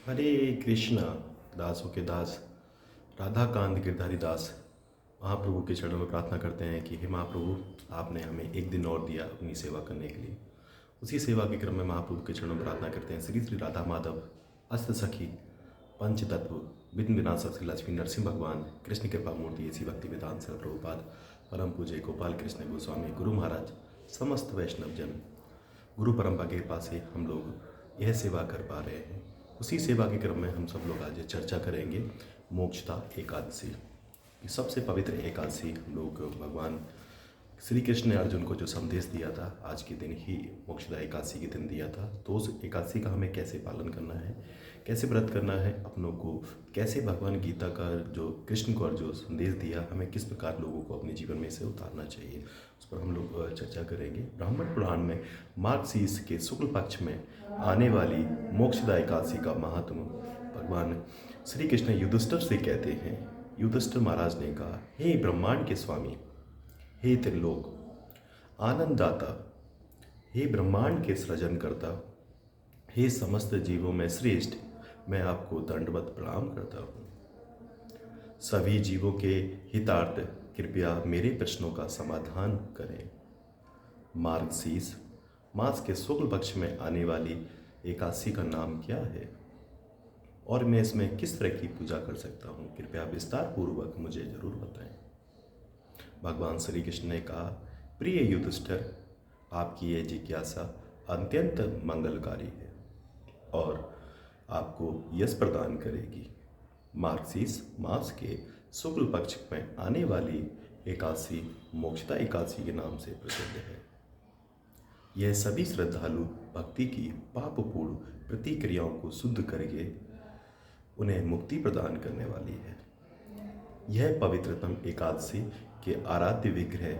हरे कृष्णा। दासों के दास राधा कांत गिरधारी दास महाप्रभु के चरणों में प्रार्थना करते हैं कि हे महाप्रभु, आपने हमें एक दिन और दिया अपनी सेवा करने के लिए। उसी सेवा के क्रम में महाप्रभु के चरणों में प्रार्थना करते हैं। श्री श्री राधा माधव अष्ट सखी पंच तत्व विघ्न विनाशक श्री लक्ष्मी नरसिंह भगवान कृष्ण कृपा मूर्ति ऐसी भक्ति वेदांत सर प्रभुपाद परम पूज्य गोपाल कृष्ण गोस्वामी गुरु महाराज समस्त वैष्णव जन गुरु परंपरा के पास से हम लोग यह सेवा कर पा रहे हैं। उसी सेवा के क्रम में हम सब लोग आज चर्चा करेंगे मोक्षदा एकादशी। ये सबसे पवित्र एकादशी हम लोग भगवान श्री कृष्ण ने अर्जुन को जो संदेश दिया था, आज के दिन ही मोक्षदा एकादशी के दिन दिया था। तो उस एकादशी का हमें कैसे पालन करना है, कैसे व्रत करना है, अपनों को कैसे भगवान गीता का जो कृष्ण को जो संदेश दिया, हमें किस प्रकार लोगों को अपने जीवन में से उतारना चाहिए, उस पर हम लोग चर्चा करेंगे। ब्राह्मण पुराण में मार्गशीर्ष के शुक्ल पक्ष में आने वाली मोक्षदा एकादशी का महात्म भगवान श्री कृष्ण युधिष्ठिर से कहते हैं। युधिष्ठिर महाराज ने कहा, हे ब्रह्मांड के स्वामी, हे त्रिलोक आनंददाता, हे ब्रह्मांड के सृजन करता, हे समस्त जीवों में श्रेष्ठ, मैं आपको दंडवत प्रणाम करता हूँ। सभी जीवों के हितार्थ कृपया मेरे प्रश्नों का समाधान करें। मार्गशीर्ष मास के शुक्ल पक्ष में आने वाली एकादशी का नाम क्या है और मैं इसमें किस तरह की पूजा कर सकता हूँ, कृपया विस्तार पूर्वक मुझे जरूर बताएं। भगवान श्री कृष्ण ने कहा, प्रिय युधिष्ठिर, आपकी ये जिज्ञासा अत्यंत मंगलकारी है और आपको यश प्रदान करेगी। मार्गशीर्ष मास के शुक्ल पक्ष में आने वाली एकादशी मोक्षदा एकादशी के नाम से प्रसिद्ध है। यह सभी श्रद्धालु भक्ति की पापपूर्ण प्रतिक्रियाओं को शुद्ध करके उन्हें मुक्ति प्रदान करने वाली है। यह पवित्रतम एकादशी के आराध्य विग्रह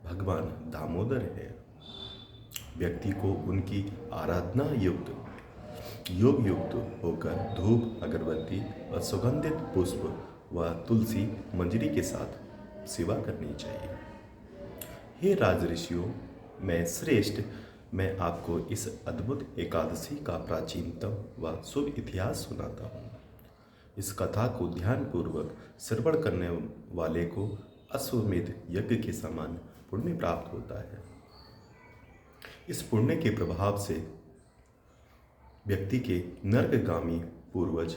भगवान दामोदर है। व्यक्ति को उनकी आराधना योग युक्त होकर धूप अगरबत्ती व सुगंधित पुष्प व तुलसी मंजरी के साथ सेवा करनी चाहिए। हे राजऋषियों मैं श्रेष्ठ, मैं आपको इस अद्भुत एकादशी का प्राचीनतम व शुभ इतिहास सुनाता हूँ। इस कथा को ध्यानपूर्वक श्रवण करने वाले को अश्वमेध यज्ञ के समान पुण्य प्राप्त होता है। इस पुण्य के प्रभाव से व्यक्ति के नरकगामी पूर्वज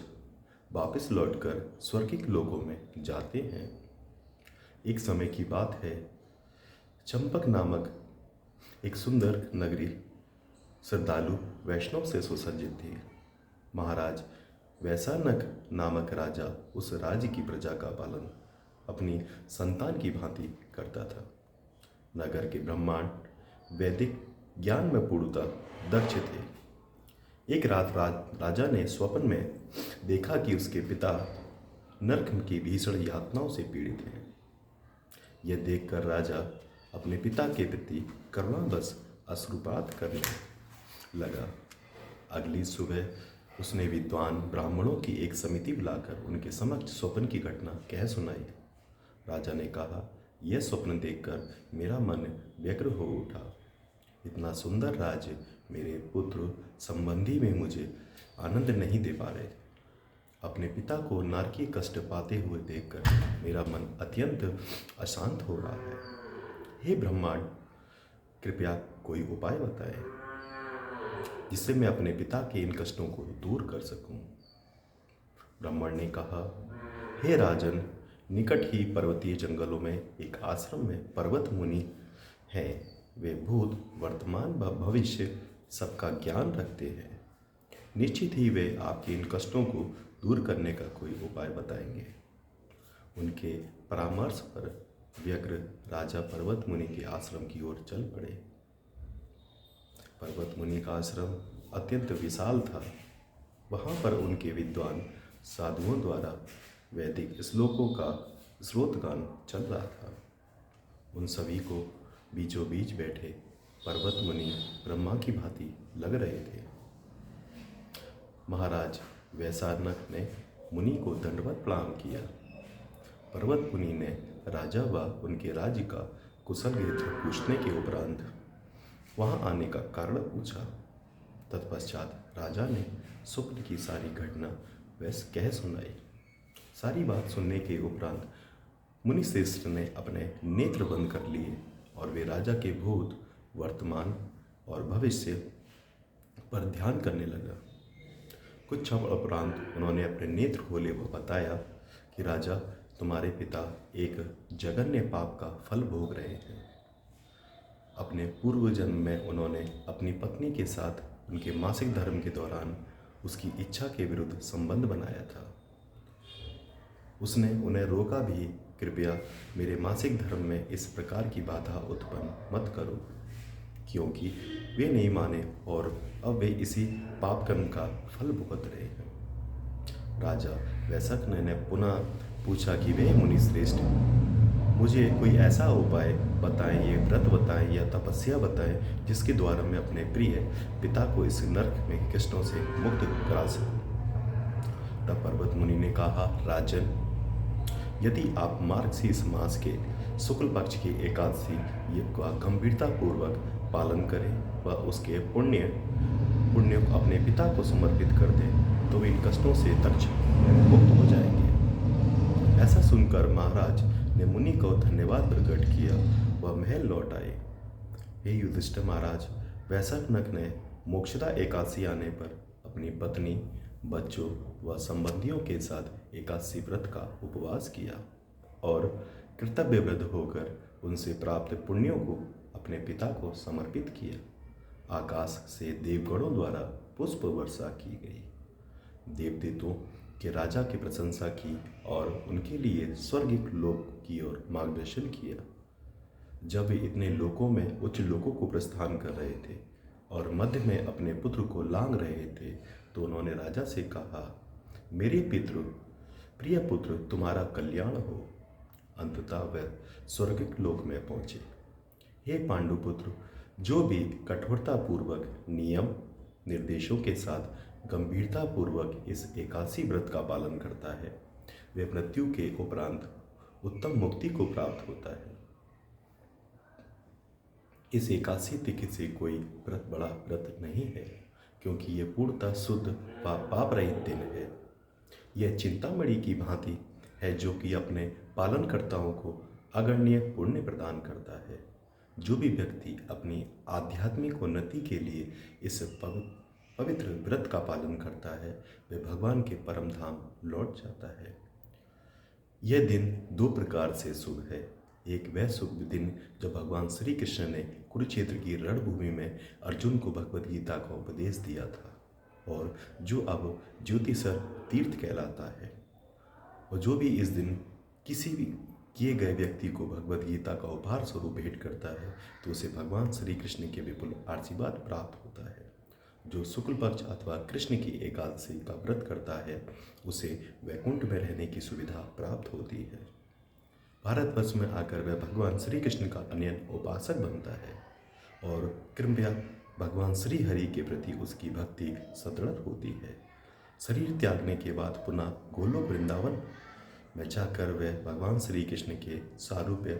वापस लौटकर स्वर्गिक लोकों में जाते हैं। एक समय की बात है, चंपक नामक एक सुंदर नगरी श्रद्धालु वैष्णव से सुसज्जित थी। महाराज वैशानक नामक राजा उस राज्य की प्रजा का पालन अपनी संतान की भांति करता था। नगर के ब्रह्मांड वैदिक ज्ञान में पूर्णतः दक्ष थे। एक रात राजा ने स्वप्न में देखा कि उसके पिता नरक की भीषण यातनाओं से पीड़ित हैं। यह देखकर राजा अपने पिता के प्रति करुणावश अश्रुपात करने लगा। अगली सुबह उसने विद्वान ब्राह्मणों की एक समिति बुलाकर उनके समक्ष स्वप्न की घटना कह सुनाई। राजा ने कहा, यह स्वप्न देखकर मेरा मन व्यग्र हो उठा। इतना सुंदर राज्य मेरे पुत्र संबंधी में मुझे आनंद नहीं दे पा रहे। अपने पिता को नारकीय कष्ट पाते हुए देखकर मेरा मन अत्यंत अशांत हो रहा है। हे ब्रह्मांड, कृपया कोई उपाय बताएं जिससे मैं अपने पिता के इन कष्टों को दूर कर सकूं। ब्राह्मण ने कहा, हे राजन, निकट ही पर्वतीय जंगलों में एक आश्रम में पर्वत मुनि हैं। वे भूत वर्तमान व भविष्य सबका ज्ञान रखते हैं। निश्चित ही वे आपके इन कष्टों को दूर करने का कोई उपाय बताएंगे। उनके परामर्श पर व्यग्र राजा पर्वत मुनि के आश्रम की ओर चल पड़े। पर्वत मुनि का आश्रम अत्यंत विशाल था। वहाँ पर उनके विद्वान साधुओं द्वारा वैदिक श्लोकों का स्रोतगान चल रहा था। उन सभी को बीचों बीच बैठे पर्वत मुनि ब्रह्मा की भांति लग रहे थे। महाराज वैशानक ने मुनि को दंडवत प्रणाम किया। पर्वत मुनि ने राजा व उनके राज्य का कुशल पूछने के उपरांत वहाँ आने का कारण पूछा। तत्पश्चात राजा ने स्वप्न की सारी घटना वैस कह सुनाई। सारी बात सुनने के उपरांत मुनिश्रेष्ठ ने अपने नेत्र बंद कर लिए और वे राजा के भूत, वर्तमान और भविष्य पर ध्यान करने लगा। कुछ क्षण उपरांत उन्होंने अपने नेत्र खोले व बताया कि राजा, तुम्हारे पिता एक जघन्य पाप का फल भोग रहे हैं। अपने पूर्व जन्म में उन्होंने अपनी पत्नी के साथ उनके मासिक धर्म के दौरान उसकी इच्छा के विरुद्ध संबंध बनाया था। उसने उन्हें रोका भी, कृपया मेरे मासिक धर्म में इस प्रकार की बाधा उत्पन्न मत करो, क्योंकि वे नहीं माने और अब वे इसी पाप कर्म का फल भुगत रहे हैं। राजा वैशक्न ने पुनः पूछा कि वे मुनिश्रेष्ठ, मुझे कोई ऐसा उपाय बताएं, ये व्रत बताएं या तपस्या बताएं जिसके द्वारा मैं अपने प्रिय पिता को इस नरक में कष्टों से मुक्त करा सकूं। तब पर्वत मुनि ने कहा, राजन, यदि आप मार्गशीर्ष मास के शुक्ल पक्ष की एकादशी का गंभीरता पूर्वक पालन करें व उसके पुण्य को अपने पिता को समर्पित कर दें तो वे इन कष्टों से तत्क्षण मुक्त हो जाएंगे। ऐसा सुनकर महाराज ने मुनि को धन्यवाद प्रकट किया वह महल लौट आए। हे युधिष्ठिर महाराज, वैशक्न ने मोक्षदा एकादशी आने पर अपनी पत्नी, बच्चों व संबंधियों के साथ एकादशी व्रत का उपवास किया और कर्तव्यवृद्ध होकर उनसे प्राप्त पुण्यों को अपने पिता को समर्पित किया। आकाश से देवगणों द्वारा पुष्प वर्षा की गई। देवदूतों के राजा की प्रशंसा की और उनके लिए स्वर्गिक लोक की ओर मार्गदर्शन किया। जब वे इतने लोकों में उच्च लोकों को प्रस्थान कर रहे थे और मध्य में अपने पुत्र को लांग रहे थे तो उन्होंने राजा से कहा, मेरे प्रिय पुत्र, तुम्हारा कल्याण हो। अंततः वह स्वर्गिक लोक में पहुँचे। हे पांडुपुत्र, जो भी कठोरतापूर्वक नियम निर्देशों के साथ गंभीरतापूर्वक इस एकादशी व्रत का पालन करता है वे मृत्यु के उपरांत उत्तम मुक्ति को प्राप्त होता है। इस एकादशी तिथि से कोई व्रत बड़ा व्रत नहीं है, क्योंकि यह पूर्णतः शुद्ध व पाप रहित दिन है। यह चिंतामणि की भांति है जो कि अपने पालनकर्ताओं को अगण्य पुण्य प्रदान करता है। जो भी व्यक्ति अपनी आध्यात्मिक उन्नति के लिए इस पवित्र व्रत का पालन करता है वह भगवान के परम धाम लौट जाता है। यह दिन दो प्रकार से शुभ है। एक वह शुभ दिन जब भगवान श्री कृष्ण ने कुरुक्षेत्र की रणभूमि में अर्जुन को भगवद गीता का उपदेश दिया था और जो अब ज्योतिषर तीर्थ कहलाता है। और जो भी इस दिन किसी भी किए गए व्यक्ति को भगवद गीता का उपहार स्वरूप भेंट करता है तो उसे भगवान श्री कृष्ण के विपुल आशीर्वाद प्राप्त होता है। जो शुक्ल पक्ष अथवा कृष्ण की एकादशी का व्रत करता है उसे वैकुंठ में रहने की सुविधा प्राप्त होती है। भारतवर्ष में आकर वह भगवान श्री कृष्ण का अनन्य उपासक बनता है और कृपया भगवान श्री हरि के प्रति उसकी भक्ति सदृढ़ होती है। शरीर त्यागने के बाद पुनः गोलोक वृंदावन में जाकर वह भगवान श्री कृष्ण के सारूप्य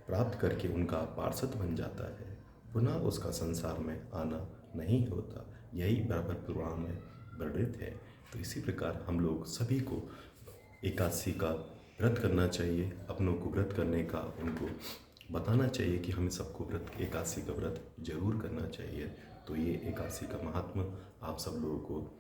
प्राप्त करके उनका पार्षद बन जाता है। पुनः उसका संसार में आना नहीं होता। यही बराबर पुराण में वर्णित है। तो इसी प्रकार हम लोग सभी को एकादशी का व्रत करना चाहिए, अपनों को व्रत करने का उनको बताना चाहिए कि हमें सबको व्रत एकादशी का व्रत जरूर करना चाहिए। तो ये एकादशी का महात्मा आप सब लोगों को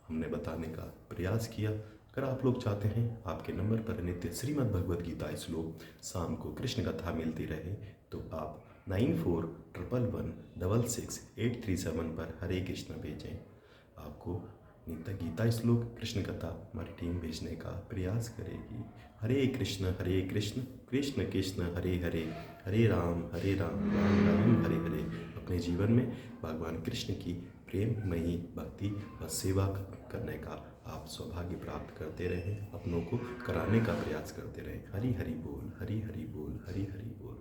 हमने बताने का प्रयास किया। अगर आप लोग चाहते हैं आपके नंबर पर नित्य श्रीमद् भगवद गीता श्लोक शाम को कृष्ण कथा मिलती रहे तो आप 9411166837 पर हरे कृष्ण भेजें। आपको नित्य गीता श्लोक कृष्ण कथा हमारी टीम भेजने का प्रयास करेगी। हरे कृष्ण कृष्ण कृष्ण हरे हरे, हरे राम राम राम हरे हरे। अपने जीवन में भगवान कृष्ण की प्रेममयी भक्ति व सेवा करने का आप सौभाग्य प्राप्त करते रहें, अपनों को कराने का प्रयास करते रहें। हरि हरि बोल, हरि हरि बोल, हरि हरि बोल।